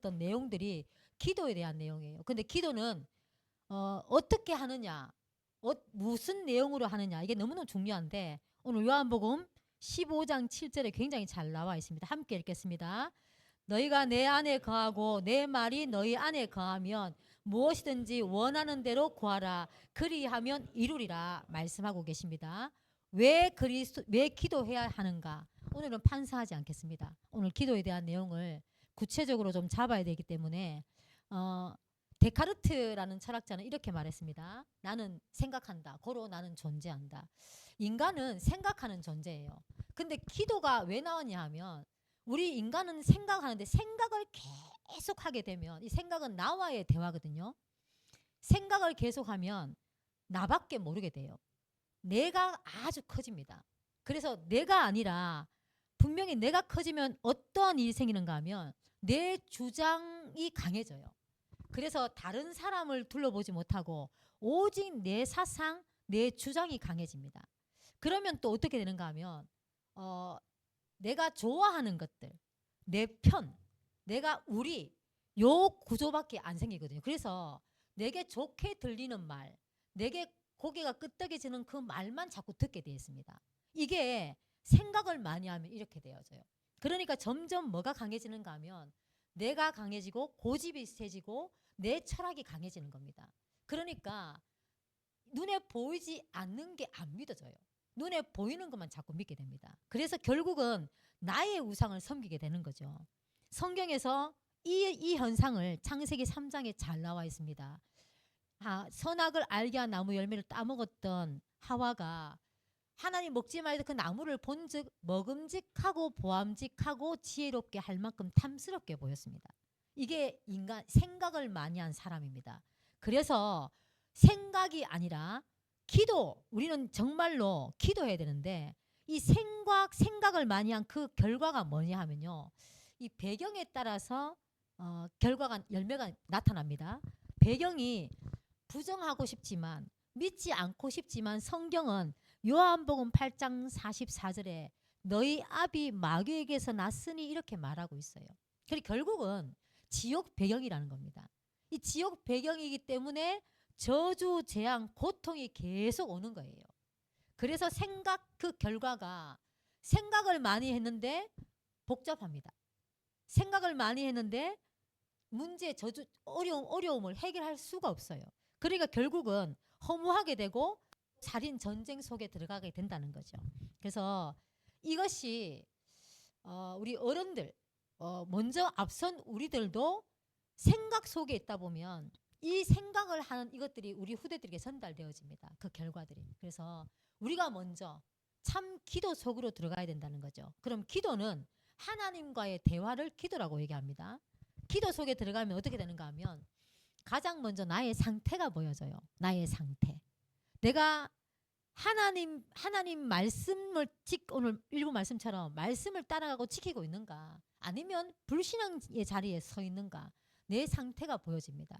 어떤 내용들이 기도에 대한 내용이에요. 근데 기도는 어떻게 하느냐, 무슨 내용으로 하느냐, 이게 너무너무 중요한데 오늘 요한복음 15장 7절에 굉장히 잘 나와 있습니다. 함께 읽겠습니다. 너희가 내 안에 거하고 내 말이 너희 안에 거하면 무엇이든지 원하는 대로 구하라. 그리하면 이루리라 말씀하고 계십니다. 왜 기도해야 하는가? 오늘은 판사하지 않겠습니다. 오늘 기도에 대한 내용을 구체적으로 좀 잡아야 되기 때문에 데카르트라는 철학자는 이렇게 말했습니다. 나는 생각한다. 고로 나는 존재한다. 인간은 생각하는 존재예요. 근데 기도가 왜 나오냐 하면 우리 인간은 생각하는데 생각을 계속 하게 되면 이 생각은 나와의 대화거든요. 생각을 계속하면 나밖에 모르게 돼요. 내가 아주 커집니다. 그래서 내가 아니라 분명히 내가 커지면 어떠한 일이 생기는가 하면 내 주장이 강해져요. 그래서 다른 사람을 둘러보지 못하고 오직 내 사상, 내 주장이 강해집니다. 그러면 또 어떻게 되는가 하면 내가 좋아하는 것들, 내 편, 내가 우리 요 구조밖에 안 생기거든요. 그래서 내게 좋게 들리는 말, 내게 고개가 끄덕여지는 그 말만 자꾸 듣게 되어 있습니다. 이게 생각을 많이 하면 이렇게 되어져요. 그러니까 점점 뭐가 강해지는가 하면 내가 강해지고 고집이 세지고 내 철학이 강해지는 겁니다. 그러니까 눈에 보이지 않는 게 안 믿어져요. 눈에 보이는 것만 자꾸 믿게 됩니다. 그래서 결국은 나의 우상을 섬기게 되는 거죠. 성경에서 이 현상을 창세기 3장에 잘 나와 있습니다. 선악을 알게 한 나무 열매를 따먹었던 하와가 하나님 먹지 말자 그 나무를 본즉 먹음직하고 보암직하고 지혜롭게 할 만큼 탐스럽게 보였습니다. 이게 인간 생각을 많이 한 사람입니다. 그래서 생각이 아니라 기도, 우리는 정말로 기도해야 되는데 이 생각을 많이 한 그 결과가 뭐냐 하면요. 이 배경에 따라서 결과가 열매가 나타납니다. 배경이 부정하고 싶지만 믿지 않고 싶지만 성경은 요한복음 8장 44절에 너희 아비 마귀에게서 났으니 이렇게 말하고 있어요. 그리고 결국은 지옥 배경이라는 겁니다. 이 지옥 배경이기 때문에 저주, 재앙, 고통이 계속 오는 거예요. 그래서 그 결과가 생각을 많이 했는데 복잡합니다. 생각을 많이 했는데 문제, 저주, 어려움을 해결할 수가 없어요. 그러니까 결국은 허무하게 되고 살인 전쟁 속에 들어가게 된다는 거죠. 그래서 이것이 우리 어른들 먼저 앞선 우리들도 생각 속에 있다 보면 이 생각을 하는 이것들이 우리 후대들에게 전달되어집니다. 그 결과들이. 그래서 우리가 먼저 참 기도 속으로 들어가야 된다는 거죠. 그럼 기도는 하나님과의 대화를 기도라고 얘기합니다. 기도 속에 들어가면 어떻게 되는가 하면 가장 먼저 나의 상태가 보여져요. 나의 상태. 내가 하나님 말씀을 오늘 일부 말씀처럼 말씀을 따라가고 지키고 있는가 아니면 불신앙의 자리에 서 있는가 내 상태가 보여집니다.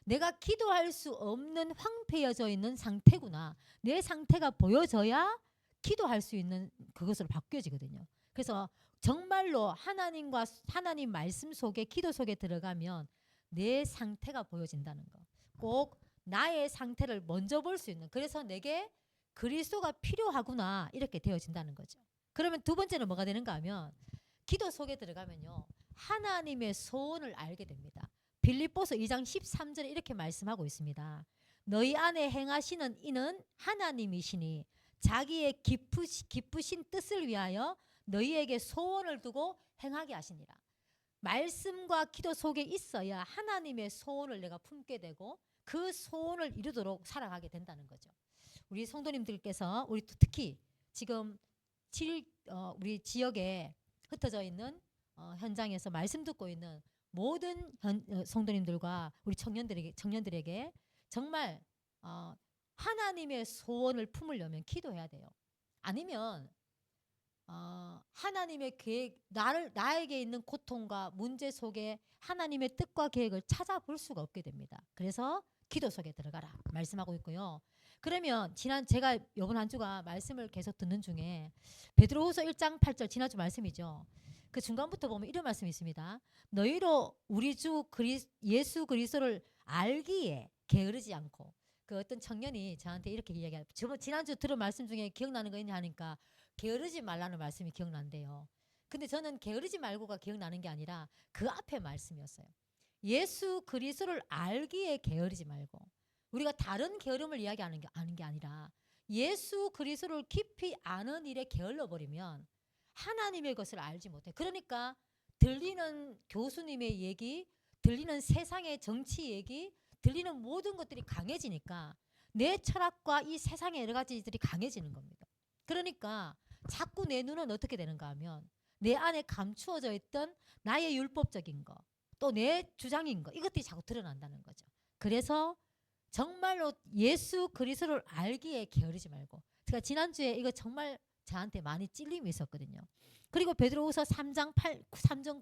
내가 기도할 수 없는 황폐해져 있는 상태구나. 내 상태가 보여져야 기도할 수 있는 그것으로 바뀌어지거든요. 그래서 정말로 하나님 말씀 속에 기도 속에 들어가면 내 상태가 보여진다는 거. 꼭 나의 상태를 먼저 볼 수 있는 그래서 내게 그리스도가 필요하구나 이렇게 되어진다는 거죠. 그러면 두 번째는 뭐가 되는가 하면 기도 속에 들어가면요. 하나님의 소원을 알게 됩니다. 빌립보서 2장 13절에 이렇게 말씀하고 있습니다. 너희 안에 행하시는 이는 하나님이시니 자기의 기쁘신 뜻을 위하여 너희에게 소원을 두고 행하게 하시니라. 말씀과 기도 속에 있어야 하나님의 소원을 내가 품게 되고 그 소원을 이루도록 살아가게 된다는 거죠. 우리 성도님들께서 우리 특히 지금 우리 지역에 흩어져 있는 현장에서 말씀 듣고 있는 모든 성도님들과 우리 청년들에게 정말 하나님의 소원을 품으려면 기도해야 돼요. 아니면 하나님의 계획, 나에게 있는 고통과 문제 속에 하나님의 뜻과 계획을 찾아볼 수가 없게 됩니다. 그래서 기도 속에 들어가라 말씀하고 있고요. 그러면 제가 이번 한 주가 말씀을 계속 듣는 중에 베드로후서 1장 8절 지난주 말씀이죠. 그 중간부터 보면 이런 말씀이 있습니다. 너희로 우리 주 예수 그리스도를 알기에 게으르지 않고. 그 어떤 청년이 저한테 이렇게 이야기해요. 지난주 들은 말씀 중에 기억나는 거 있냐 하니까 게으르지 말라는 말씀이 기억난대요. 근데 저는 게으르지 말고가 기억나는 게 아니라 그 앞에 말씀이었어요. 예수 그리스도를 알기에 게으르지 말고. 우리가 다른 게으름을 이야기하는 게 아니라 예수 그리스도를 깊이 아는 일에 게을러 버리면 하나님의 것을 알지 못해. 그러니까 들리는 교수님의 얘기, 들리는 세상의 정치 얘기, 들리는 모든 것들이 강해지니까 내 철학과 이 세상의 여러 가지들이 강해지는 겁니다. 그러니까 자꾸 내 눈은 어떻게 되는가 하면 내 안에 감추어져 있던 나의 율법적인 거, 또 내 주장인 거, 이것들이 자꾸 드러난다는 거죠. 그래서 정말로 예수 그리스도를 알기에 게으르지 말고. 제가 지난주에 이거 정말 저한테 많이 찔림이 있었거든요. 그리고 베드로후서 3장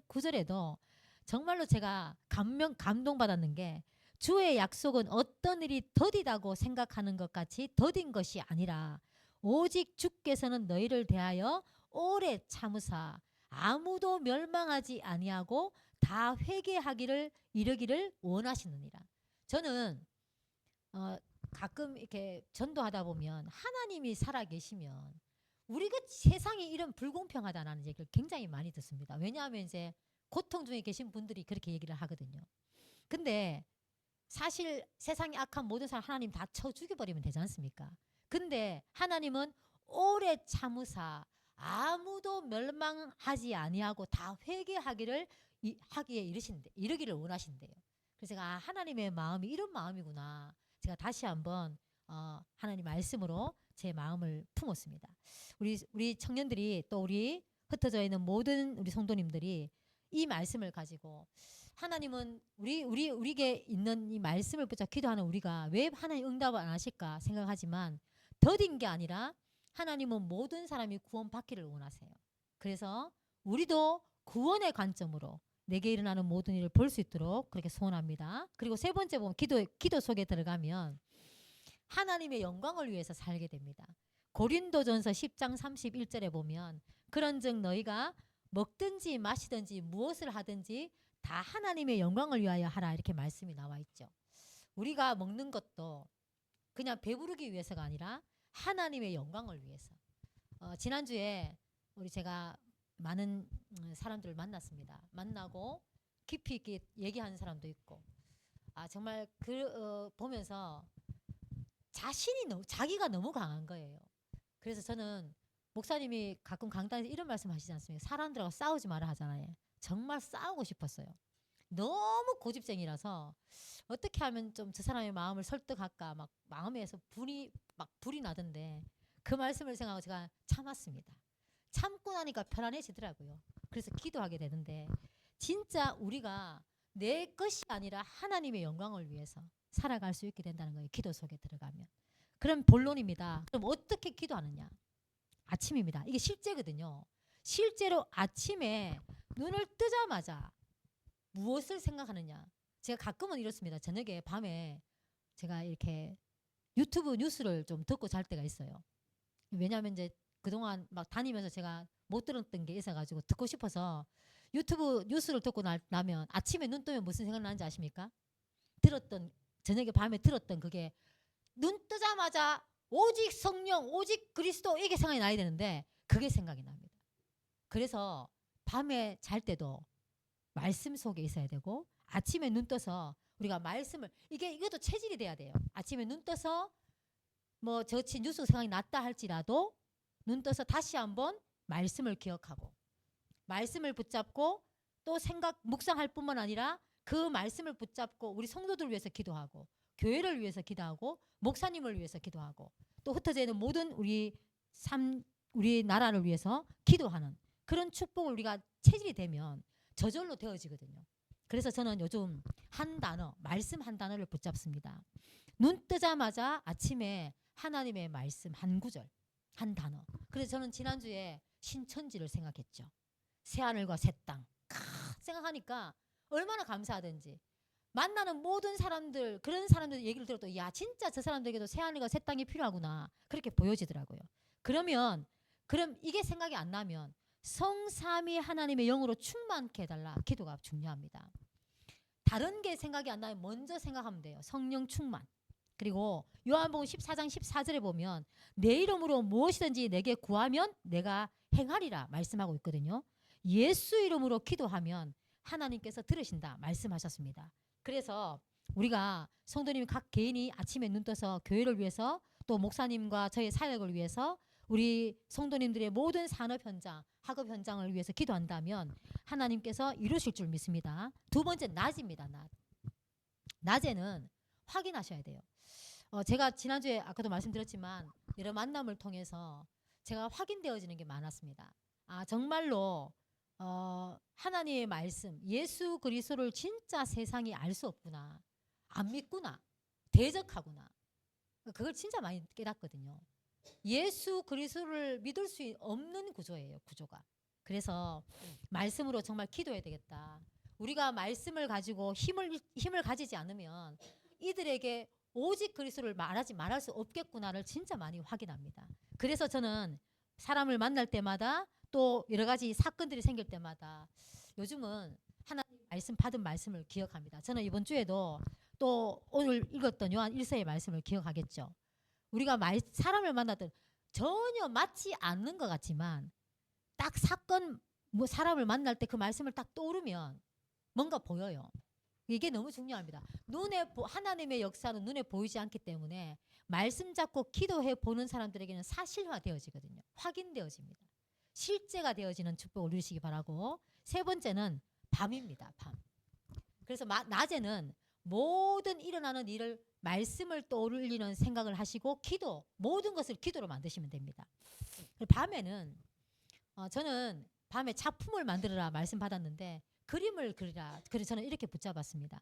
9절에도 정말로 제가 감동받았는 게 주의 약속은 어떤 일이 더디다고 생각하는 것 같이 더딘 것이 아니라 오직 주께서는 너희를 대하여 오래 참으사 아무도 멸망하지 아니하고 다 회개하기를 이르기를 원하시느니라. 저는 가끔 이렇게 전도하다 보면 하나님이 살아계시면 우리가 세상이 이런 불공평하다는 얘기를 굉장히 많이 듣습니다. 왜냐하면 이제 고통 중에 계신 분들이 그렇게 얘기를 하거든요. 근데 사실 세상에 악한 모든 사람 하나님 다 쳐 죽여버리면 되지 않습니까? 근데 하나님은 오래 참으사 아무도 멸망하지 아니하고 다 회개하기를 하기에 이르기를 원하신대요. 그래서 제가 하나님의 마음이 이런 마음이구나. 제가 다시 한번 하나님 말씀으로 제 마음을 품었습니다. 우리 청년들이 또 우리 흩어져 있는 모든 우리 성도님들이 이 말씀을 가지고 하나님은 우리에게 있는 이 말씀을 붙잡고 기도하는 우리가 왜 하나님 응답을 안 하실까 생각하지만 더딘 게 아니라 하나님은 모든 사람이 구원받기를 원하세요. 그래서 우리도 구원의 관점으로 내게 일어나는 모든 일을 볼 수 있도록 그렇게 소원합니다. 그리고 세 번째 보면 기도 속에 들어가면 하나님의 영광을 위해서 살게 됩니다. 고린도전서 10장 31절에 보면 그런즉 너희가 먹든지 마시든지 무엇을 하든지 다 하나님의 영광을 위하여 하라 이렇게 말씀이 나와 있죠. 우리가 먹는 것도 그냥 배부르기 위해서가 아니라 하나님의 영광을 위해서. 지난주에 제가 많은 사람들을 만났습니다. 만나고 깊이 있게 얘기하는 사람도 있고 정말 보면서 자기가 너무 강한 거예요. 그래서 저는 목사님이 가끔 강단에서 이런 말씀 하시지 않습니까? 사람들하고 싸우지 마라 하잖아요. 정말 싸우고 싶었어요. 너무 고집쟁이라서 어떻게 하면 좀 저 사람의 마음을 설득할까 막 마음에서 불이 나던데 그 말씀을 생각하고 제가 참았습니다. 참고 나니까 편안해지더라고요. 그래서 기도하게 되는데 진짜 우리가 내 것이 아니라 하나님의 영광을 위해서 살아갈 수 있게 된다는 거예요. 기도 속에 들어가면. 그럼 본론입니다. 그럼 어떻게 기도하느냐? 아침입니다. 이게 실제거든요. 실제로 아침에 눈을 뜨자마자 무엇을 생각하느냐? 제가 가끔은 이렇습니다. 저녁에 밤에 제가 이렇게 유튜브 뉴스를 좀 듣고 잘 때가 있어요. 왜냐하면 이제 그동안 막 다니면서 제가 못 들었던 게 있어가지고 듣고 싶어서 유튜브 뉴스를 듣고 나면 아침에 눈 뜨면 무슨 생각 나는지 아십니까? 저녁에 밤에 들었던 그게 눈 뜨자마자 오직 성령, 오직 그리스도 이게 생각이 나야 되는데 그게 생각이 납니다. 그래서 밤에 잘 때도 말씀 속에 있어야 되고 아침에 눈 떠서 우리가 말씀을 이것도 체질이 돼야 돼요. 아침에 눈 떠서 뭐 저치 뉴스 생각이 났다 할지라도 눈 떠서 다시 한번 말씀을 기억하고 말씀을 붙잡고 또 묵상할 뿐만 아니라 그 말씀을 붙잡고 우리 성도들을 위해서 기도하고 교회를 위해서 기도하고 목사님을 위해서 기도하고 또 흩어져 있는 모든 우리 나라를 위해서 기도하는 그런 축복을 우리가 체질이 되면 저절로 되어지거든요. 그래서 저는 요즘 말씀 한 단어를 붙잡습니다. 눈 뜨자마자 아침에 하나님의 말씀 한 구절, 한 단어. 그래서 저는 지난주에 신천지를 생각했죠. 새하늘과 새 땅. 생각하니까 얼마나 감사하든지. 만나는 모든 사람들, 그런 사람들 얘기를 들어도 야 진짜 저 사람들에게도 새하늘과 새 땅이 필요하구나. 그렇게 보여지더라고요. 그럼 이게 생각이 안 나면 성삼위 하나님의 영으로 충만케 해달라. 기도가 중요합니다. 다른 게 생각이 안 나면 먼저 생각하면 돼요. 성령 충만. 그리고 요한복음 14장 14절에 보면 내 이름으로 무엇이든지 내게 구하면 내가 행하리라 말씀하고 있거든요. 예수 이름으로 기도하면 하나님께서 들으신다 말씀하셨습니다. 그래서 우리가 성도님 각 개인이 아침에 눈 떠서 교회를 위해서 또 목사님과 저의 사역을 위해서 우리 성도님들의 모든 산업 현장, 학업 현장을 위해서 기도한다면 하나님께서 이루실 줄 믿습니다. 두 번째 낮입니다. 낮에는 확인하셔야 돼요. 제가 지난주에 아까도 말씀드렸지만 여러 만남을 통해서 제가 확인되어지는 게 많았습니다. 아 정말로 하나님의 말씀 예수 그리스도를 진짜 세상이 알 수 없구나. 안 믿구나. 대적하구나. 그걸 진짜 많이 깨닫거든요. 예수 그리스도를 믿을 수 없는 구조예요. 구조가. 그래서 말씀으로 정말 기도해야 되겠다. 우리가 말씀을 가지고 힘을 가지지 않으면 이들에게 오직 그리스도를 말할 수 없겠구나를 진짜 많이 확인합니다. 그래서 저는 사람을 만날 때마다 또 여러 가지 사건들이 생길 때마다 요즘은 하나님 말씀 받은 말씀을 기억합니다. 저는 이번 주에도 또 오늘 읽었던 요한 1서의 말씀을 기억하겠죠. 우리가 사람을 만났던 전혀 맞지 않는 것 같지만 딱 사건 사람을 만날 때 그 말씀을 딱 떠오르면 뭔가 보여요. 이게 너무 중요합니다. 하나님의 역사는 눈에 보이지 않기 때문에 말씀 잡고 기도해 보는 사람들에게는 사실화되어지거든요. 확인되어집니다. 실제가 되어지는 축복을 누리시기 바라고. 세 번째는 밤입니다. 밤. 그래서 낮에는 모든 일어나는 일을 말씀을 떠올리는 생각을 하시고 모든 것을 기도로 만드시면 됩니다. 밤에는 저는 밤에 작품을 만들어라 말씀 받았는데 그림을 그리라. 그래서 저는 이렇게 붙잡았습니다.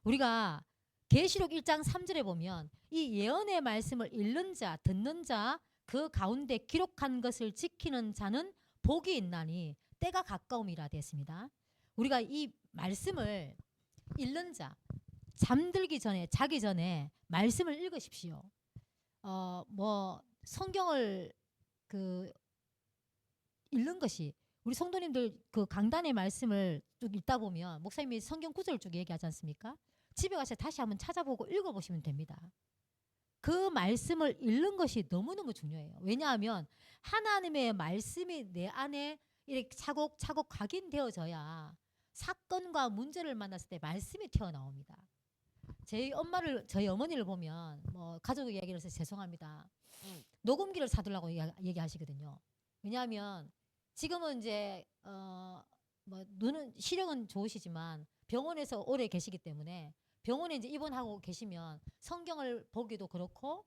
우리가 계시록 1장 3절에 보면 이 예언의 말씀을 읽는 자, 듣는 자, 그 가운데 기록한 것을 지키는 자는 복이 있나니 때가 가까움이라 되었습니다. 우리가 이 말씀을 읽는 자, 잠들기 전에 자기 전에 말씀을 읽으십시오. 성경을 읽는 것이 우리 성도님들 그 강단의 말씀을 쭉 읽다 보면 목사님이 성경 구절을 쭉 얘기하지 않습니까? 집에 가서 다시 한번 찾아보고 읽어보시면 됩니다. 그 말씀을 읽는 것이 너무너무 중요해요. 왜냐하면 하나님의 말씀이 내 안에 이렇게 차곡차곡 각인되어져야 사건과 문제를 만났을 때 말씀이 튀어나옵니다. 저희 어머니를 보면 가족 이야기를 해서 죄송합니다. 녹음기를 사두려고 얘기하시거든요. 왜냐하면 지금은 이제 눈은 시력은 좋으시지만 병원에서 오래 계시기 때문에 병원에 이제 입원하고 계시면 성경을 보기도 그렇고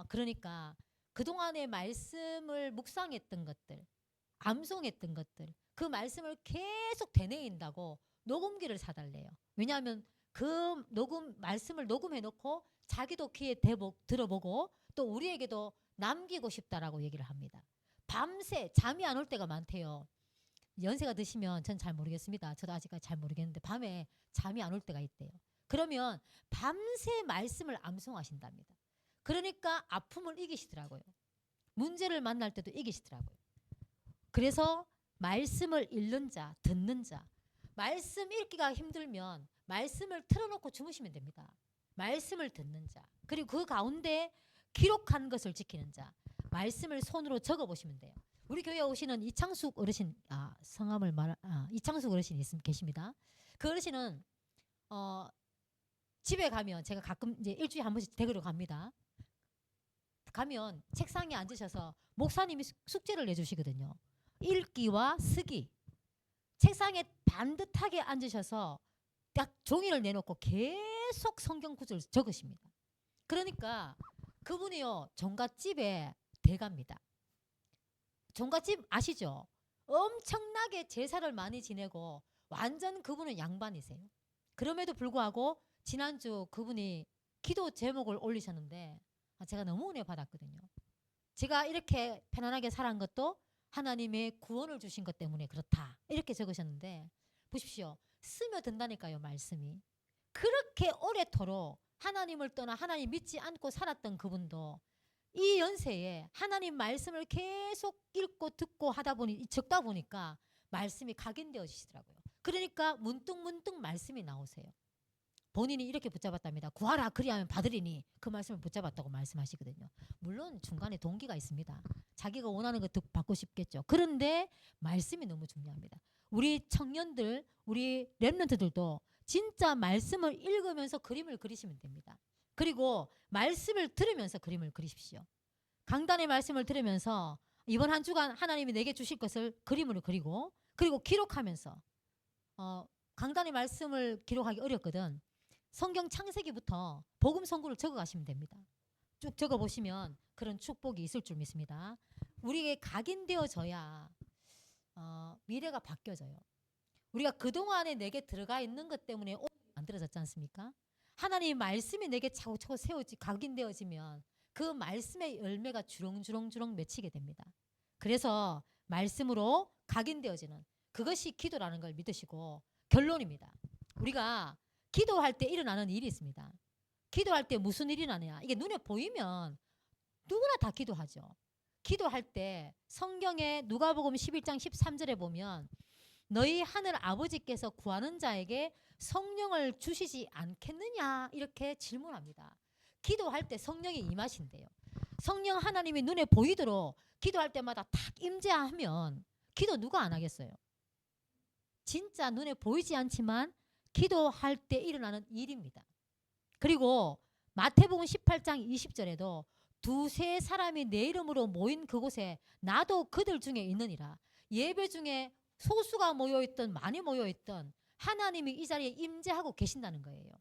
그러니까 그동안의 말씀을 묵상했던 것들, 암송했던 것들, 그 말씀을 계속 되뇌인다고 녹음기를 사달래요. 왜냐하면 그 말씀을 녹음해 놓고 자기도 귀에 들어보고 또 우리에게도 남기고 싶다라고 얘기를 합니다. 밤새 잠이 안 올 때가 많대요. 연세가 드시면 전 잘 모르겠습니다. 저도 아직까지 잘 모르겠는데 밤에 잠이 안 올 때가 있대요. 그러면 밤새 말씀을 암송하신답니다. 그러니까 아픔을 이기시더라고요. 문제를 만날 때도 이기시더라고요. 그래서 말씀을 읽는 자, 듣는 자, 말씀 읽기가 힘들면 말씀을 틀어놓고 주무시면 됩니다. 말씀을 듣는 자, 그리고 그 가운데 기록한 것을 지키는 자, 말씀을 손으로 적어보시면 돼요. 우리 교회에 오시는 이창숙 어르신, 이창숙 어르신이 계십니다. 그 어르신은 집에 가면 제가 가끔 이제 일주일에 한 번씩 댁으로 갑니다. 가면 책상에 앉으셔서 목사님이 숙제를 내주시거든요. 읽기와 쓰기. 책상에 반듯하게 앉으셔서 딱 종이를 내놓고 계속 성경 구절을 적으십니다. 그러니까 그분이요 종갓집에 대갑니다. 종갓집 아시죠? 엄청나게 제사를 많이 지내고 완전 그분은 양반이세요. 그럼에도 불구하고 지난주 그분이 기도 제목을 올리셨는데 제가 너무 은혜 받았거든요. 제가 이렇게 편안하게 살아간 것도 하나님의 구원을 주신 것 때문에 그렇다. 이렇게 적으셨는데 보십시오. 스며든다니까요. 말씀이. 그렇게 오래도록 하나님을 떠나 하나님 믿지 않고 살았던 그분도 이 연세에 하나님 말씀을 계속 읽고 듣고 하다 보니 적다 보니까 말씀이 각인되어지시더라고요. 그러니까 문득문득 말씀이 나오세요. 본인이 이렇게 붙잡았답니다. 구하라 그리하면 받으리니 그 말씀을 붙잡았다고 말씀하시거든요. 물론 중간에 동기가 있습니다. 자기가 원하는 것 받고 싶겠죠. 그런데 말씀이 너무 중요합니다. 우리 청년들, 우리 랩런트들도 진짜 말씀을 읽으면서 그림을 그리시면 됩니다. 그리고 말씀을 들으면서 그림을 그리십시오. 강단의 말씀을 들으면서 이번 한 주간 하나님이 내게 주실 것을 그림으로 그리고 그리고 기록하면서 강단의 말씀을 기록하기 어렵거든. 성경 창세기부터 복음 선구를 적어가시면 됩니다. 쭉 적어보시면 그런 축복이 있을 줄 믿습니다. 우리에게 각인되어져야 미래가 바뀌어져요. 우리가 그동안에 내게 들어가 있는 것 때문에 만들어졌지 않습니까? 하나님의 말씀이 내게 차곡차곡 세워지 각인되어지면 그 말씀의 열매가 주렁주렁 맺히게 됩니다. 그래서 말씀으로 각인되어지는 그것이 기도라는 걸 믿으시고 결론입니다. 우리가 기도할 때 일어나는 일이 있습니다. 기도할 때 무슨 일이 나냐? 이게 눈에 보이면 누구나 다 기도하죠. 기도할 때 성경에 누가복음 11장 13절에 보면 너희 하늘 아버지께서 구하는 자에게 성령을 주시지 않겠느냐 이렇게 질문합니다. 기도할 때 성령이 임하신대요. 성령 하나님이 눈에 보이도록 기도할 때마다 탁 임재하면 기도 누가 안 하겠어요? 진짜 눈에 보이지 않지만 기도할 때 일어나는 일입니다. 그리고 마태복음 18장 20절에도 두세 사람이 내 이름으로 모인 그곳에 나도 그들 중에 있느니라. 예배 중에 소수가 모여있던 많이 모여있던 하나님이 이 자리에 임재하고 계신다는 거예요.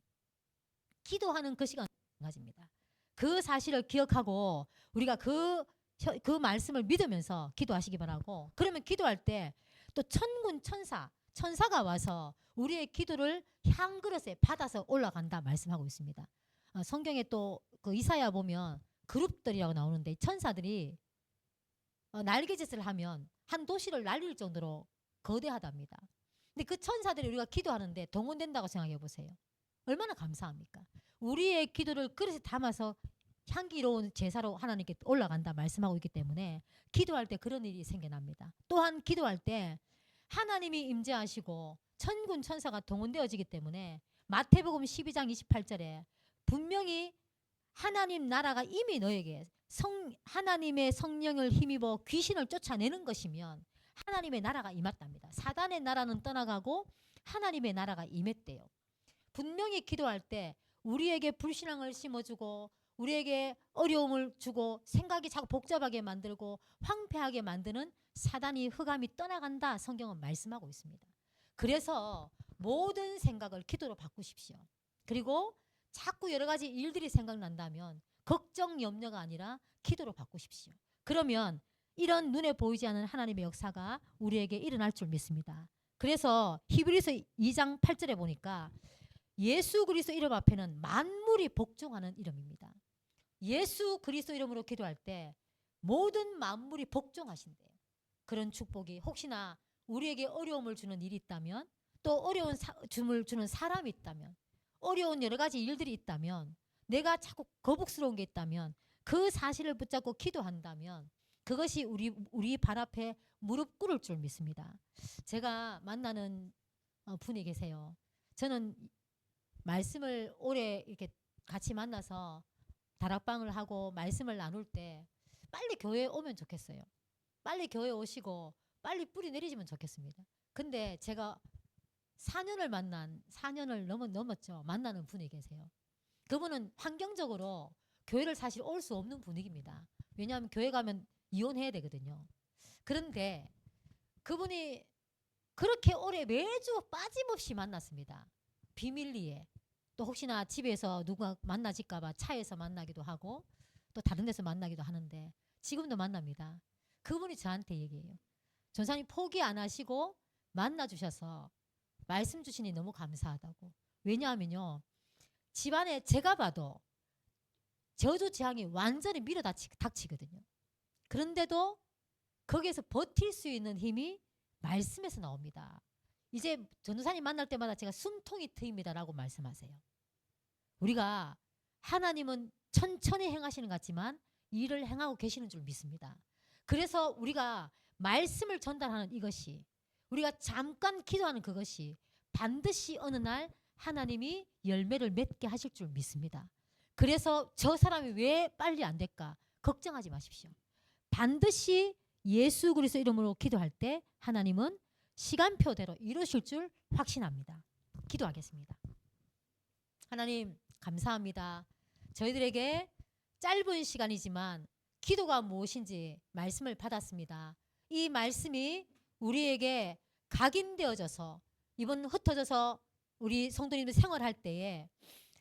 기도하는 그 시간 가집니다. 그 사실을 기억하고 우리가 그 말씀을 믿으면서 기도하시기 바라고, 그러면 기도할 때 또 천군 천사가 와서 우리의 기도를 향그릇에 받아서 올라간다 말씀하고 있습니다. 성경에 또 그 이사야 보면 그룹들이라고 나오는데 천사들이 날개짓을 하면 한 도시를 날릴 정도로 거대하답니다. 근데 그 천사들이 우리가 기도하는데 동원된다고 생각해 보세요. 얼마나 감사합니까? 우리의 기도를 그릇에 담아서 향기로운 제사로 하나님께 올라간다 말씀하고 있기 때문에 기도할 때 그런 일이 생겨납니다. 또한 기도할 때 하나님이 임재하시고 천군 천사가 동원되어지기 때문에 마태복음 12장 28절에 분명히 하나님 나라가 이미 너에게 하나님의 성령을 힘입어 귀신을 쫓아내는 것이면 하나님의 나라가 임했답니다. 사단의 나라는 떠나가고 하나님의 나라가 임했대요. 분명히 기도할 때 우리에게 불신앙을 심어주고 우리에게 어려움을 주고 생각이 자꾸 복잡하게 만들고 황폐하게 만드는 사단이 흑암이 떠나간다 성경은 말씀하고 있습니다. 그래서 모든 생각을 기도로 바꾸십시오. 그리고 자꾸 여러 가지 일들이 생각난다면 걱정 염려가 아니라 기도로 바꾸십시오. 그러면 이런 눈에 보이지 않는 하나님의 역사가 우리에게 일어날 줄 믿습니다. 그래서 히브리서 2장 8절에 보니까 예수 그리스도 이름 앞에는 만물이 복종하는 이름입니다. 예수 그리스도 이름으로 기도할 때 모든 만물이 복종하신대요. 그런 축복이 혹시나 우리에게 어려움을 주는 일이 있다면, 또 어려운 줌을 주는 사람이 있다면, 어려운 여러 가지 일들이 있다면, 내가 자꾸 거북스러운 게 있다면 그 사실을 붙잡고 기도한다면 그것이 우리 발 앞에 무릎 꿇을 줄 믿습니다. 제가 만나는 분이 계세요. 저는 말씀을 오래 이렇게 같이 만나서 다락방을 하고 말씀을 나눌 때 빨리 교회에 오면 좋겠어요. 빨리 교회에 오시고 빨리 뿌리 내리시면 좋겠습니다. 근데 제가 4년을 넘었죠. 만나는 분이 계세요. 그분은 환경적으로 교회를 사실 올 수 없는 분위기입니다. 왜냐하면 교회 가면 이혼해야 되거든요. 그런데 그분이 그렇게 오래 매주 빠짐없이 만났습니다. 비밀리에. 또 혹시나 집에서 누가 만나질까 봐 차에서 만나기도 하고 또 다른 데서 만나기도 하는데 지금도 만납니다. 그분이 저한테 얘기해요. 전사님 포기 안 하시고 만나주셔서 말씀 주시니 너무 감사하다고. 왜냐하면요, 집안에 제가 봐도 저주재앙이 완전히 밀어닥치거든요. 그런데도 거기에서 버틸 수 있는 힘이 말씀에서 나옵니다. 이제 전도사님 만날 때마다 제가 숨통이 트입니다라고 말씀하세요. 우리가 하나님은 천천히 행하시는 것 같지만 일을 행하고 계시는 줄 믿습니다. 그래서 우리가 말씀을 전달하는 이것이, 우리가 잠깐 기도하는 그것이 반드시 어느 날 하나님이 열매를 맺게 하실 줄 믿습니다. 그래서 저 사람이 왜 빨리 안 될까 걱정하지 마십시오. 반드시 예수 그리스도 이름으로 기도할 때 하나님은 시간표대로 이루실 줄 확신합니다. 기도하겠습니다. 하나님 감사합니다. 저희들에게 짧은 시간이지만 기도가 무엇인지 말씀을 받았습니다. 이 말씀이 우리에게 각인되어져서 이번 흩어져서 우리 성도님들 생활할 때에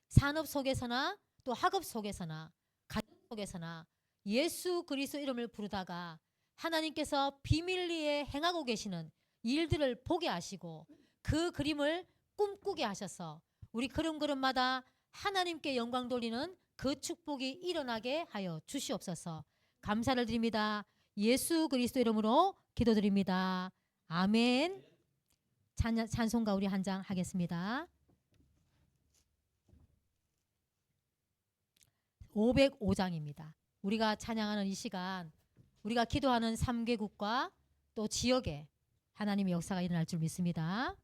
산업 속에서나 또 학업 속에서나 가정 속에서나 예수 그리스도 이름을 부르다가 하나님께서 비밀리에 행하고 계시는 일들을 보게 하시고 그 그림을 꿈꾸게 하셔서 우리 걸음걸음마다 하나님께 영광 돌리는 그 축복이 일어나게 하여 주시옵소서. 감사를 드립니다. 예수 그리스도 이름으로 기도드립니다. 아멘. 찬송가 우리 한 장 하겠습니다. 505장입니다. 우리가 찬양하는 이 시간, 우리가 기도하는 3개국과 또 지역에 하나님의 역사가 일어날 줄 믿습니다.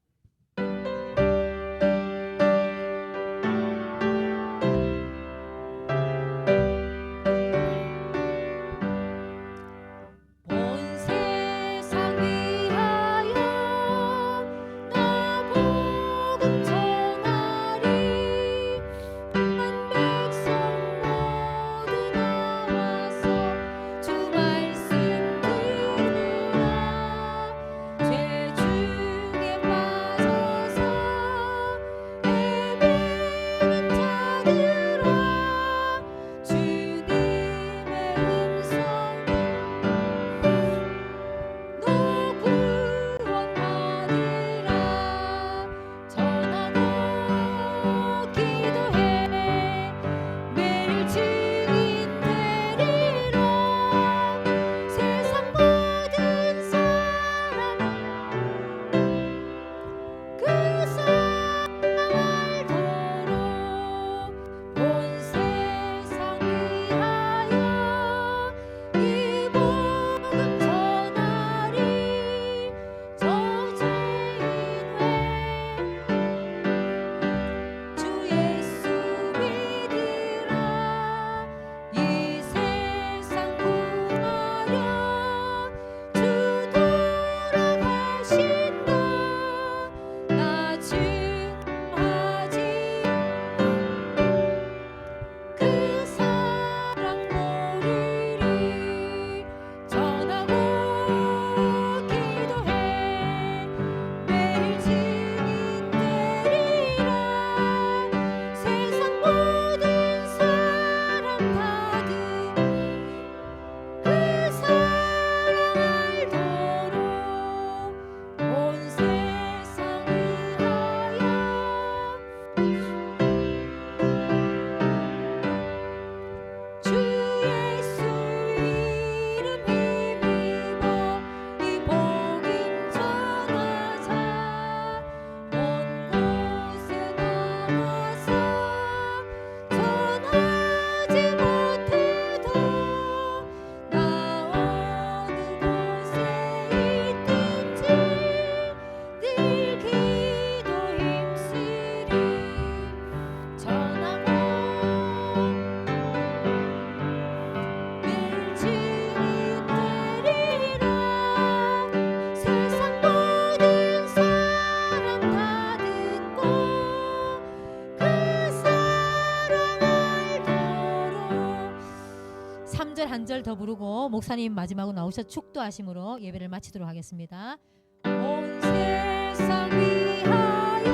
한 절 더 부르고 목사님 마지막으로 나오셔 축도하심으로 예배를 마치도록 하겠습니다. 온 세상 위하여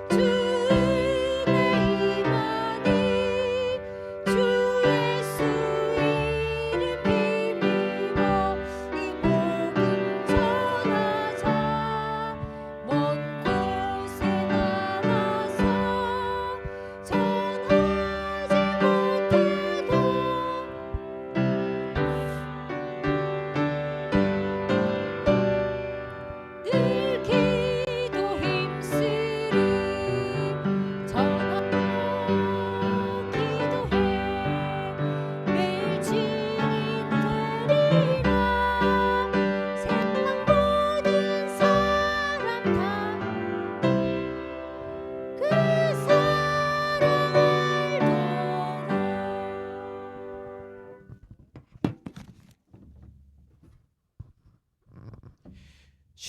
주의 임하니 주 예수 이름 힘입어 이 복음 전하자 먼 곳에 나가서 전하지 못해도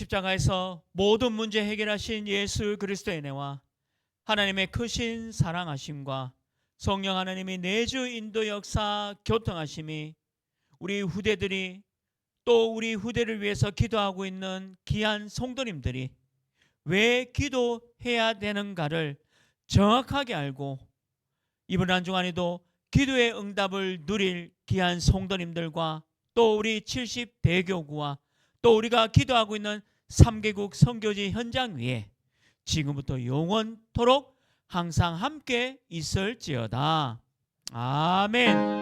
십자가에서 모든 문제 해결하신 예수 그리스도의 은혜와 하나님의 크신 사랑하심과 성령 하나님의 내주 인도 역사 교통하심이 우리 후대들이 또 우리 후대를 위해서 기도하고 있는 귀한 성도님들이 왜 기도해야 되는가를 정확하게 알고 이번 한 주간에도 기도의 응답을 누릴 귀한 성도님들과 또 우리 70대교구와 또 우리가 기도하고 있는 3개국 선교지 현장 위에 지금부터 영원토록 항상 함께 있을지어다. 아멘.